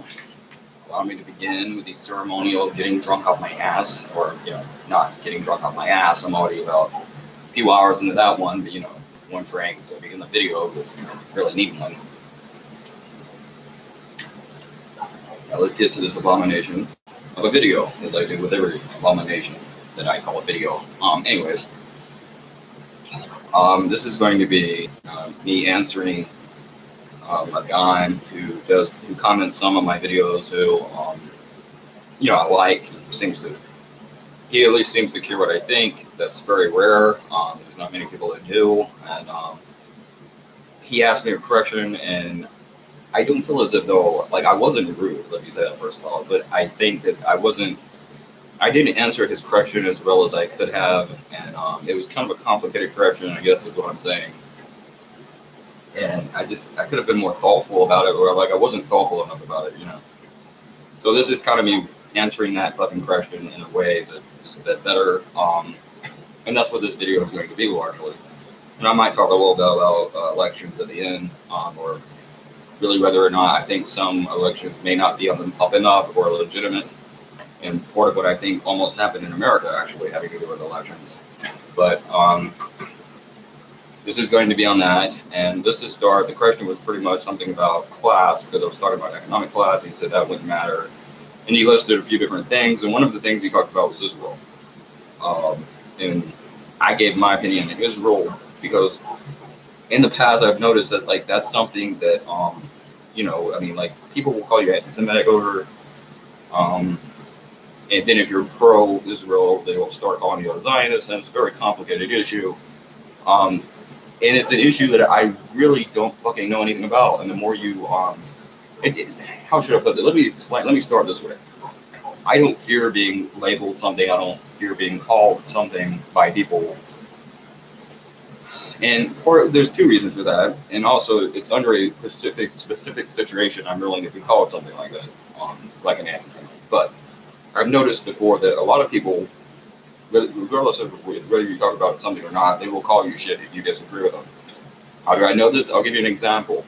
video. Allow me to begin with the ceremonial getting drunk off my ass, or not getting drunk off my ass. I'm already about a few hours into that one, but one drink to begin the video because really need one. Now let's get to this abomination of a video, as I do with every abomination that I call a video. Anyways, this is going to be me answering a guy who comments some of my videos, who I like. He at least seems to care what I think. That's very rare. There's not many people that do. And he asked me a question, and I don't feel as if though, like, I wasn't rude, let me say that first of all, but I think that I didn't answer his question as well as I could have, and it was kind of a complicated question, I guess is what I'm saying. And I could have been more thoughtful about it, or like I wasn't thoughtful enough about it, So this is kind of me answering that fucking question in a way that is a bit better, and that's what this video is going to be largely. And I might talk a little bit about elections at the end, or really whether or not I think some elections may not be on the up and up or legitimate, and part of what I think almost happened in America actually having to do with elections. But this is going to be on that, and just to start, the question was pretty much something about class, because I was talking about economic class, and he said that wouldn't matter. And he listed a few different things, and one of the things he talked about was Israel. And I gave my opinion on Israel, because in the past I've noticed that, like, that's something that, people will call you anti-Semitic over, and then if you're pro-Israel, they will start calling you a Zionist, and it's a very complicated issue. And it's an issue that I really don't fucking know anything about. And the more you, how should I put it? Let me explain. Let me start this way. I don't fear being labeled something. I don't fear being called something by people. And there's two reasons for that. And also, it's under a specific situation, I'm willing to be called something like that, like an anti-Semite. But I've noticed before that a lot of people, regardless of whether you talk about something or not, they will call you shit if you disagree with them. How do I know this? I'll give you an example.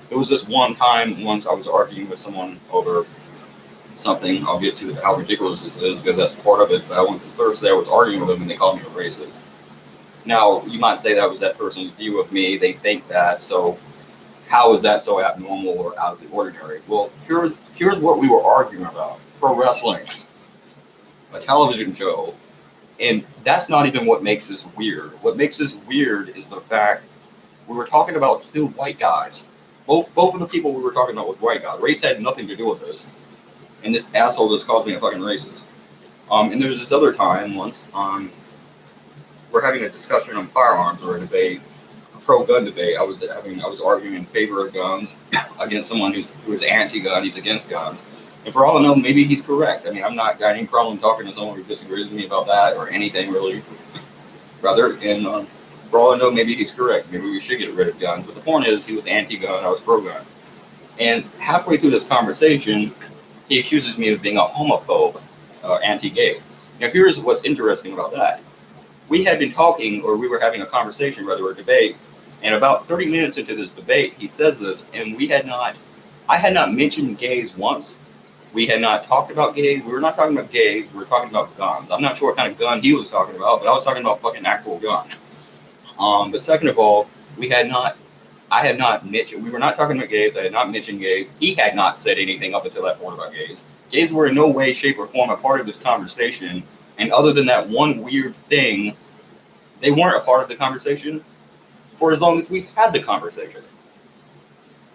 There was this one time, once I was arguing with someone over something. I'll get to how ridiculous this is, because that's part of it. But I want to first say I was arguing with them, and they called me a racist. Now, you might say that was that person's view of me. They think that, so how is that so abnormal or out of the ordinary? Well, here's what we were arguing about. Pro wrestling, a television show. And that's not even what makes this weird. What makes this weird is the fact we were talking about two white guys. Both of the people we were talking about was white guys. Race had nothing to do with this. And this asshole just calls me a fucking racist. And there was this other time once, we're having a discussion on firearms, or a debate, a pro-gun debate. I was arguing in favor of guns against someone who is anti-gun. He's against guns. And for all I know, maybe he's correct. I mean, I'm not got any problem talking to someone who disagrees with me about that or anything really. Rather, and for all I know, maybe he's correct. Maybe we should get rid of guns. But the point is, he was anti-gun, I was pro-gun. And halfway through this conversation, he accuses me of being a homophobe, anti-gay. Now, here's what's interesting about that. We had been talking, or we were having a conversation, rather a debate, and about 30 minutes into this debate, he says this, and I had not mentioned gays once. We had not talked about gays. We were not talking about gays. We were talking about guns. I'm not sure what kind of gun he was talking about, but I was talking about fucking actual gun. But second of all, I had not mentioned, we were not talking about gays. I had not mentioned gays. He had not said anything up until that point about gays. Gays were in no way, shape, or form a part of this conversation. And other than that one weird thing, they weren't a part of the conversation for as long as we had the conversation.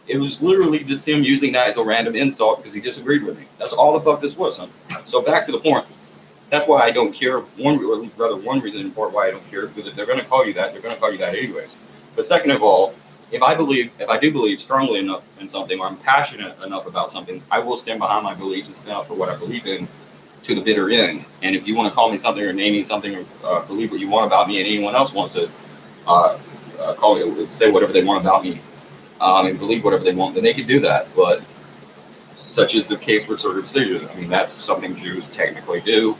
It was literally just him using that as a random insult because he disagreed with me. That's all the fuck this was, huh? So back to the point. That's why I don't care. One reason in part why I don't care, because if they're going to call you that, they're going to call you that anyways. But second of all, if I do believe strongly enough in something, or I'm passionate enough about something, I will stand behind my beliefs and stand up for what I believe in to the bitter end. And if you want to call me something or name me something or believe what you want about me, and anyone else wants to say whatever they want about me, and believe whatever they want, then they can do that. But such is the case with circumcision. I mean, that's something Jews technically do.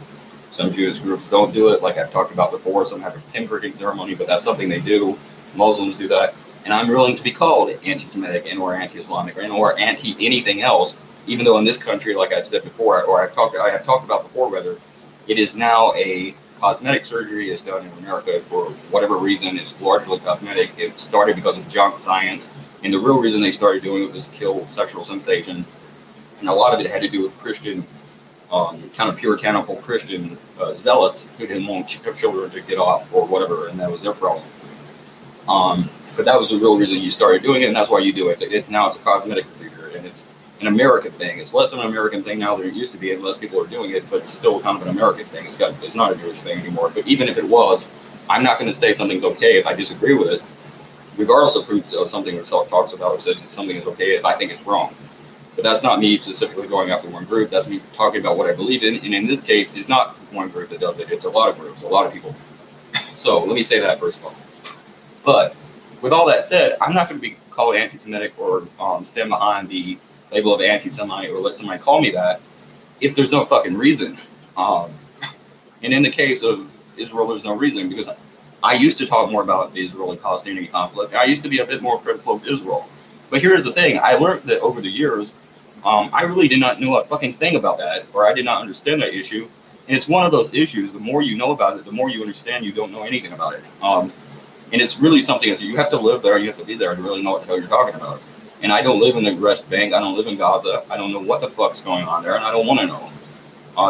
Some Jewish groups don't do it, like I've talked about before. Some have a pinpricking ceremony, but that's something they do. Muslims do that. And I'm willing to be called anti-Semitic and or anti-Islamic and or anti-anything else even though in this country, like I've said before, or I have talked about before, whether it is now a cosmetic surgery is done in America for whatever reason. It's largely cosmetic. It started because of junk science, and the real reason they started doing it was to kill sexual sensation, and a lot of it had to do with Christian, kind of puritanical Christian zealots who didn't want children to get off or whatever, and that was their problem. But that was the real reason you started doing it, and that's why you do it. Now it's a cosmetic procedure, and it's an American thing. It's less of an American thing now than it used to be, and less people are doing it, but it's still kind of an American thing. It's not a Jewish thing anymore. But even if it was, I'm not going to say something's okay if I disagree with it, regardless of proof of something that talks about or says something is okay if I think it's wrong. But that's not me specifically going after one group. That's me talking about what I believe in. And in this case, it's not one group that does it. It's a lot of groups, a lot of people. So let me say that first of all. But with all that said, I'm not going to be called anti-Semitic or stand behind the label of anti-Semite or let somebody call me that if there's no fucking reason. And in the case of Israel, there's no reason, because I used to talk more about the Israeli-Palestinian conflict. I used to be a bit more critical of Israel. But here's the thing. I learned that over the years, I really did not know a fucking thing about that, or I did not understand that issue. And it's one of those issues, the more you know about it, the more you understand you don't know anything about it. And it's really something that you have to live there, you have to be there to really know what the hell you're talking about. And I don't live in the West Bank, I don't live in Gaza, I don't know what the fuck's going on there, and I don't want to know.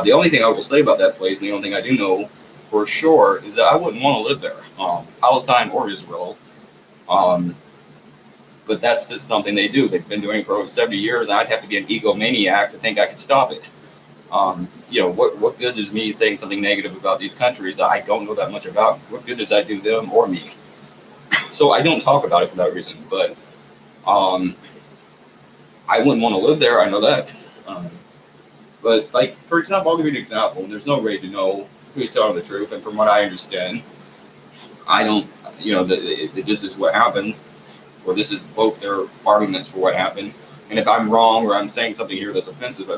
The only thing I will say about that place, and the only thing I do know for sure, is that I wouldn't want to live there, Palestine or Israel. But that's just something they do. They've been doing it for over 70 years, and I'd have to be an egomaniac to think I could stop it. What good is me saying something negative about these countries that I don't know that much about? What good does that do them or me? So I don't talk about it for that reason. But I wouldn't want to live there. I know that. But like, for example, I'll give you an example. There's no way to know who's telling the truth, and from what I understand, I don't. This is what happened, or this is both their arguments for what happened. And if I'm wrong or I'm saying something here that's offensive,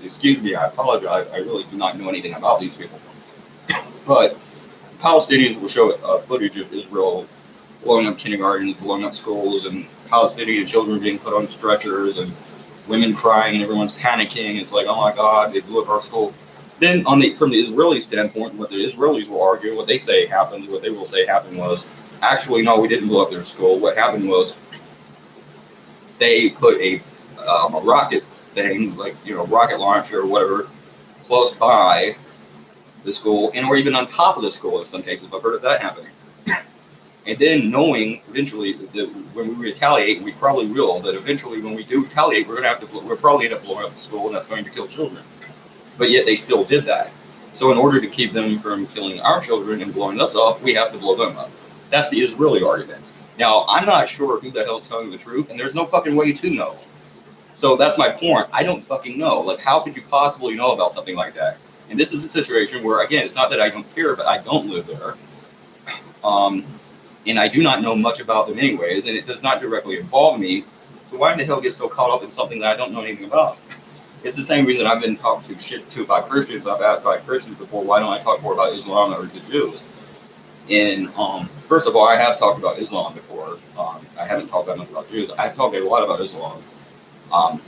excuse me, I apologize. I really do not know anything about these people. But Palestinians will show footage of Israel blowing up kindergartens, blowing up schools, and Palestinian children being put on stretchers, and women crying, and everyone's panicking. It's like, oh my God, they blew up our school. Then from the Israeli standpoint, what the Israelis will argue, what they say happened, what they will say happened was, actually, no, we didn't blow up their school. What happened was they put a rocket thing, like, rocket launcher or whatever, close by the school, and or even on top of the school in some cases. I've heard of that happening. And then knowing eventually that when we retaliate, we probably will, that eventually when we do retaliate, we'll probably end up blowing up the school, and that's going to kill children. But yet they still did that. So in order to keep them from killing our children and blowing us up, we have to blow them up. That's the Israeli argument. Now, I'm not sure who the hell's telling the truth, and there's no fucking way to know. So that's my point. I don't fucking know. Like, how could you possibly know about something like that? And this is a situation where, again, it's not that I don't care, but I don't live there. And I do not know much about them anyways, and it does not directly involve me. So why the hell get so caught up in something that I don't know anything about? It's the same reason I've been talked to shit to by Christians. I've asked by Christians before, why don't I talk more about Islam or the Jews? And first of all, I have talked about Islam before. I haven't talked that much about Jews. I've talked a lot about Islam.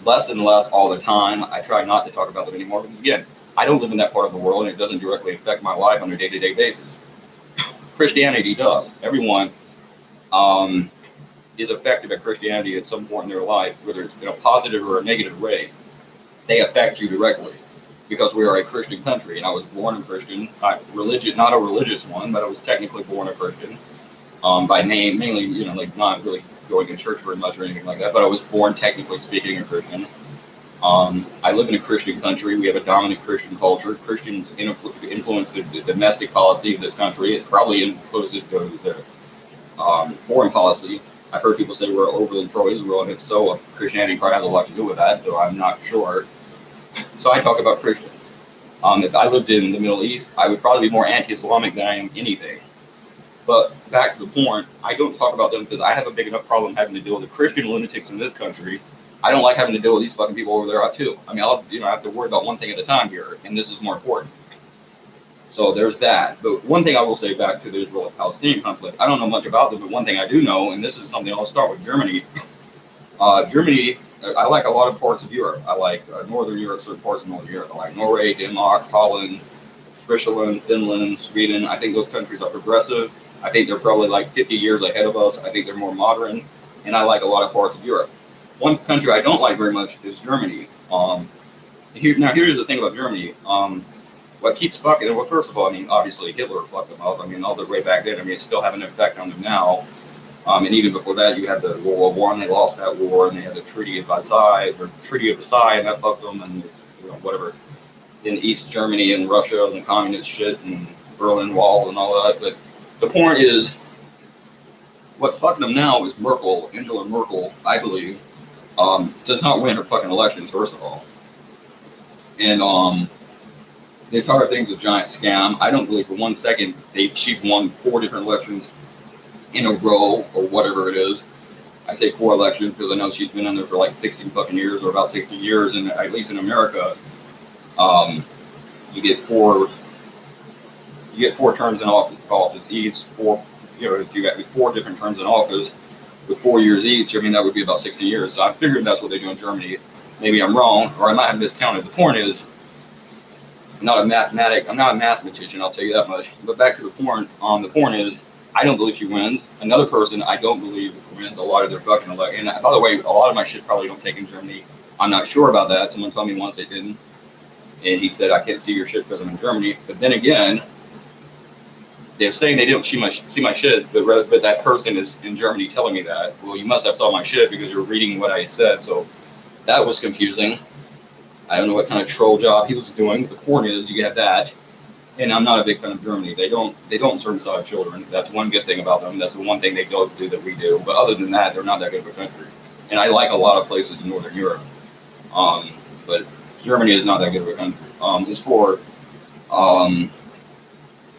Less and less all the time. I try not to talk about them anymore because, again, I don't live in that part of the world, and it doesn't directly affect my life on a day-to-day basis. Christianity does. Everyone is affected by Christianity at some point in their life, whether it's in a positive or a negative way. They affect you directly because we are a Christian country, and I was born a Christian. Not a religious one, but I was technically born a Christian by name, mainly, like not really going to church very much or anything like that, but I was born, technically speaking, a Christian. I live in a Christian country. We have a dominant Christian culture. Christians influence the domestic policy of this country. It probably influences the foreign policy. I've heard people say we're overly pro-Israel, and if so, Christianity probably has a lot to do with that, though I'm not sure. So I talk about Christian. If I lived in the Middle East, I would probably be more anti-Islamic than I am anything. But back to the point, I don't talk about them because I have a big enough problem having to deal with the Christian lunatics in this country. I don't like having to deal with these fucking people over there too. I mean, I have to worry about one thing at a time here, and this is more important. So there's that. But one thing I will say back to the Israel-Palestinian conflict, I don't know much about them, but one thing I do know, and this is something I'll start with Germany. Germany I like a lot of parts of Europe. I like Northern Europe, certain parts of Northern Europe. I like Norway, Denmark, Holland, Switzerland, Finland, Sweden. I think those countries are progressive. I think they're probably like 50 years ahead of us. I think they're more modern, and I like a lot of parts of Europe. One country I don't like very much is Germany. Here's the thing about Germany. What keeps fucking, well, first of all, I mean, obviously Hitler fucked them up. I mean, all the way back then. I mean, it's still having an effect on them now. And even before that, you had the World War One. They lost that war, and they had the Treaty of Versailles, and that fucked them, and it's, whatever. In East Germany and Russia and the communist shit and Berlin Wall and all that. But the point is, what's fucking them now is Merkel, Angela Merkel, I believe, does not win her fucking elections, first of all. And the entire thing's a giant scam. I don't believe for 1 second she's won 4 different elections in a row or whatever it is. I say 4 elections because I know she's been in there for like 60 fucking years or about 60 years, and at least in America, you get 4 terms in office each. If you got 4 different terms in office with 4 years each, I mean that would be about 60 years. So I figured that's what they do in Germany. Maybe I'm wrong, or I might have miscounted. The point is, I'm not a mathematician, I'll tell you that much. But back to the point. The point is, I don't believe she wins. Another person I don't believe wins a lot of their fucking elections. And by the way, a lot of my shit probably don't take in Germany. I'm not sure about that. Someone told me once they didn't. And he said, I can't see your shit because I'm in Germany. But then again, they're saying they don't see my shit, but that person is in Germany telling me that. Well, you must have saw my shit because you're reading what I said. So that was confusing. I don't know what kind of troll job he was doing. The point is, you have that. And I'm not a big fan of Germany. They don't circumcise children. That's one good thing about them. That's the one thing they don't do that we do. But other than that, they're not that good of a country. And I like a lot of places in Northern Europe. But Germany is not that good of a country. As for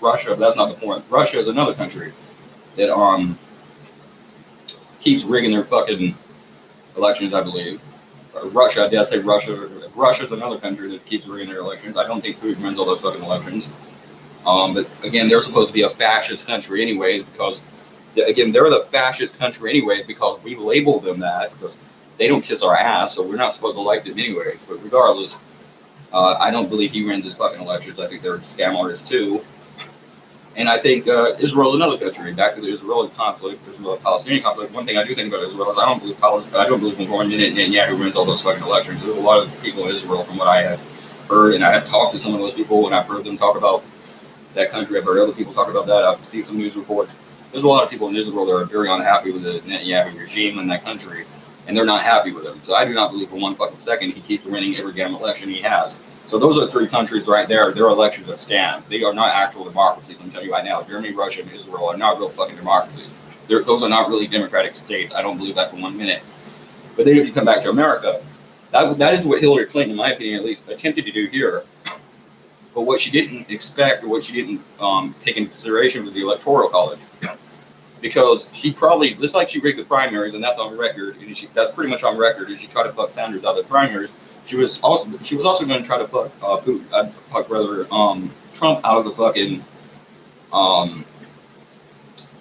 Russia, that's not the point. Russia is another country that keeps rigging their fucking elections, I believe. Russia, did I say Russia? Russia's another country that keeps rigging their elections. I don't think Putin wins all those fucking elections. But again, they're supposed to be a fascist country anyways, because again, they're the fascist country anyways because we label them that, because they don't kiss our ass, so we're not supposed to like them anyway. But regardless, I don't believe he wins his fucking elections. I think they're scam artists too. And I think Israel is another country. Back to the Israeli conflict, Israel-Palestinian conflict. One thing I do think about Israel is I don't believe Netanyahu wins all those fucking elections. There's a lot of people in Israel, from what I have heard, and I have talked to some of those people, and I've heard them talk about that country. I've heard other people talk about that. I've seen some news reports. There's a lot of people in Israel that are very unhappy with the Netanyahu regime in that country, and they're not happy with him. So I do not believe for 1 fucking second he keeps winning every damn election he has. So those are 3 countries right there. Their elections are scams. They are not actual democracies. I'm telling you right now, Germany, Russia, and Israel are not real fucking democracies. Those are not really democratic states. I don't believe that for 1 minute. But then if you come back to America, that is what Hillary Clinton, in my opinion at least, attempted to do here. But what she didn't expect, or what she didn't take into consideration, was the Electoral College. Because she probably, just like she rigged the primaries, and that's on record, and that's pretty much on record, and she tried to fuck Sanders out of the primaries. She was also going to try to fuck Trump out of the fucking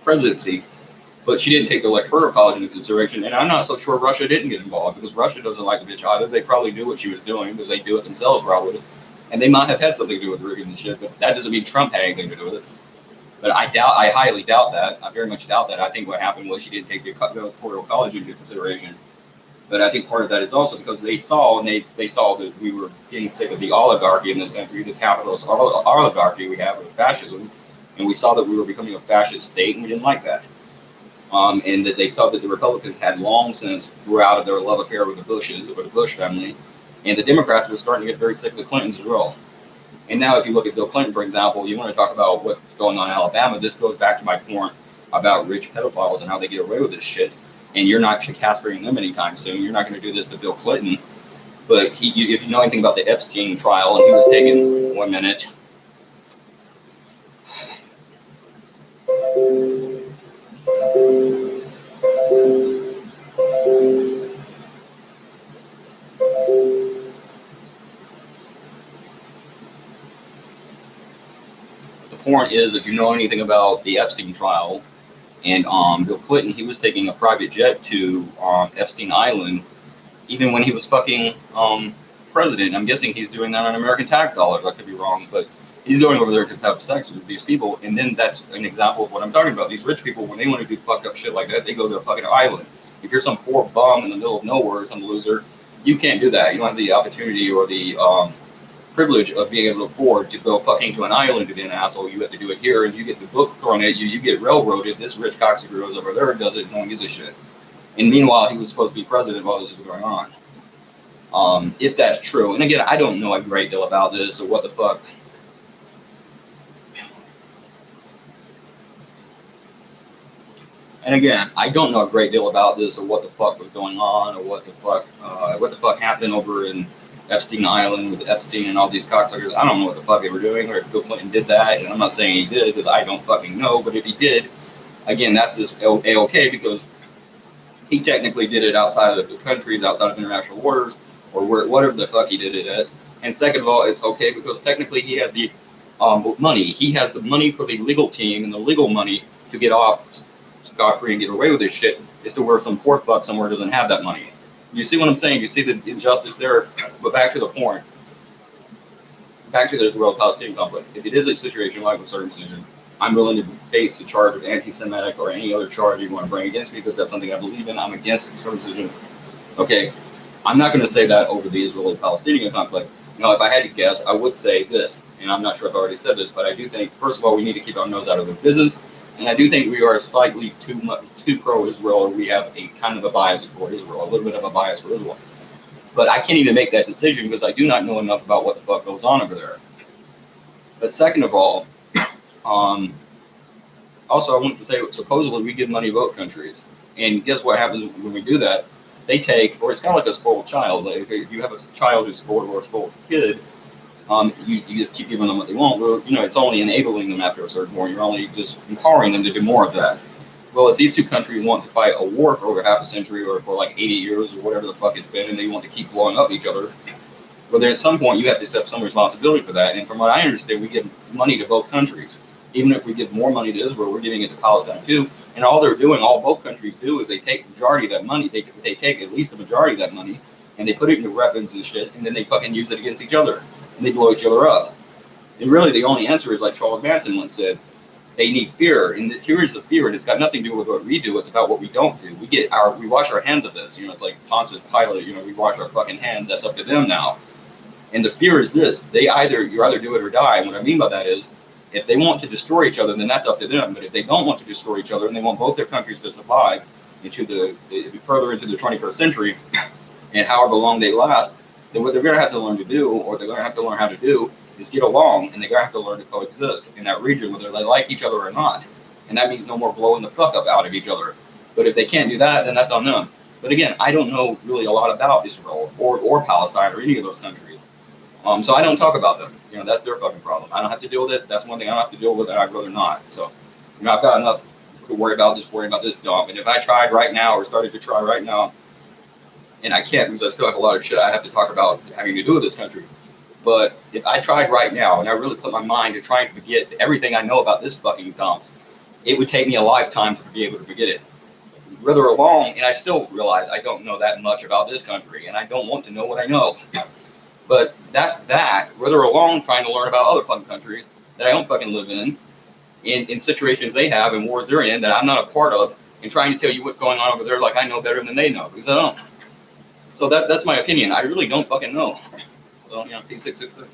presidency, but she didn't take the Electoral College into consideration. And I'm not so sure Russia didn't get involved, because Russia doesn't like the bitch either. They probably knew what she was doing because they do it themselves probably, and they might have had something to do with rigging the shit. But that doesn't mean Trump had anything to do with it. But I highly doubt that. I very much doubt that. I think what happened was she didn't take the Electoral College into consideration. But I think part of that is also because they saw that we were getting sick of the oligarchy in this country, the capitalist oligarchy we have with fascism, and we saw that we were becoming a fascist state, and we didn't like that. And that they saw that the Republicans had long since grew out of their love affair with the Bushes, or the Bush family, and the Democrats were starting to get very sick of the Clintons as well. And now if you look at Bill Clinton, for example, you want to talk about what's going on in Alabama, this goes back to my point about rich pedophiles and how they get away with this shit. And you're not castrating them anytime soon. You're not going to do this to Bill Clinton. But if you know anything about the Epstein trial, and he was taken 1 minute. The point is, if you know anything about the Epstein trial, and Bill Clinton, he was taking a private jet to Epstein Island even when he was fucking president. I'm guessing he's doing that on American tax dollars. I could be wrong, but he's going over there to have sex with these people, and then that's an example of what I'm talking about. These rich people, when they want to do fucked up shit like that, they go to a fucking island. If you're some poor bum in the middle of nowhere, some loser, you can't do that. You don't have the opportunity or the privilege of being able to afford to go fucking to an island to be an asshole. You have to do it here, and you get the book thrown at you. You get railroaded. This rich cocksucker goes over there and does it. No one gives a shit. And meanwhile, he was supposed to be president while this was going on. If that's true, and again, I don't know a great deal about this or what the fuck. And again, I don't know a great deal about this or what the fuck was going on or what the fuck happened over in Epstein Island with Epstein and all these cocksuckers. I don't know what the fuck they were doing or if Bill Clinton did that, and I'm not saying he did because I don't fucking know. But if he did, again, that's just a-okay because he technically did it outside of the countries, outside of international waters, or whatever the fuck he did it at. And second of all, it's okay because technically he has the money. He has the money for the legal team and the legal money to get off scot-free and get away with this shit. Is to where some poor fuck somewhere doesn't have that money. You see what I'm saying? You see the injustice there? But back to the point. Back to the Israel-Palestinian conflict. If it is a situation like with circumcision, I'm willing to face the charge of anti-Semitic or any other charge you want to bring against me because that's something I believe in. I'm against circumcision. Okay, I'm not going to say that over the Israeli-Palestinian conflict. Now, if I had to guess, I would say this, and I'm not sure if I already said this, but I do think, first of all, we need to keep our nose out of their business, and I do think we are slightly too pro-Israel, or we have a kind of a bias for Israel, a little bit of a bias for Israel. But I can't even make that decision because I do not know enough about what the fuck goes on over there. But second of all, also I want to say, supposedly we give money to both countries, and guess what happens when we do that? They take, or it's kind of like a spoiled child. Like if you have a child who's spoiled or a spoiled kid, you just keep giving them what they want. Well, it's only enabling them after a certain point. You're only just empowering them to do more of that. Well, if these two countries want to fight a war for over half a century or for like 80 years or whatever the fuck it's been, and they want to keep blowing up each other, well, then at some point you have to accept some responsibility for that. And from what I understand, we give money to both countries. Even if we give more money to Israel, we're giving it to Palestine too. And all they're doing, all both countries do, is they take the majority of that money. They take at least the majority of that money, and they put it into weapons and shit, and then they fucking use it against each other, and they blow each other up. And really, the only answer is like Charles Manson once said, they need fear, and here is the fear, and it's got nothing to do with what we do. It's about what we don't do. We wash our hands of this. It's like Pontius Pilate. We wash our fucking hands. That's up to them now. And the fear is this: you either do it or die. And what I mean by that is, if they want to destroy each other, then that's up to them. But if they don't want to destroy each other and they want both their countries to survive further into the 21st century, and however long they last, then what they're going to have to learn to do, or they're going to have to learn how to do, is get along, and they're going to have to learn to coexist in that region, whether they like each other or not. And that means no more blowing the fuck up out of each other. But if they can't do that, then that's on them. But again, I don't know really a lot about Israel or Palestine or any of those countries. So I don't talk about them. That's their fucking problem. I don't have to deal with it. That's one thing I don't have to deal with, and I'd rather not. So, I've got enough to worry about this dump. And if I tried right now or started to try right now, and I can't because I still have a lot of shit I have to talk about having to do with this country. But if I tried right now and I really put my mind to trying to forget everything I know about this fucking dump, it would take me a lifetime to be able to forget it. Rather along, and I still realize I don't know that much about this country, and I don't want to know what I know. But that's that. Rather along trying to learn about other fucking countries that I don't fucking live in situations they have and wars they're in that I'm not a part of, and trying to tell you what's going on over there like I know better than they know, because I don't. So that's my opinion. I really don't fucking know. So, P666.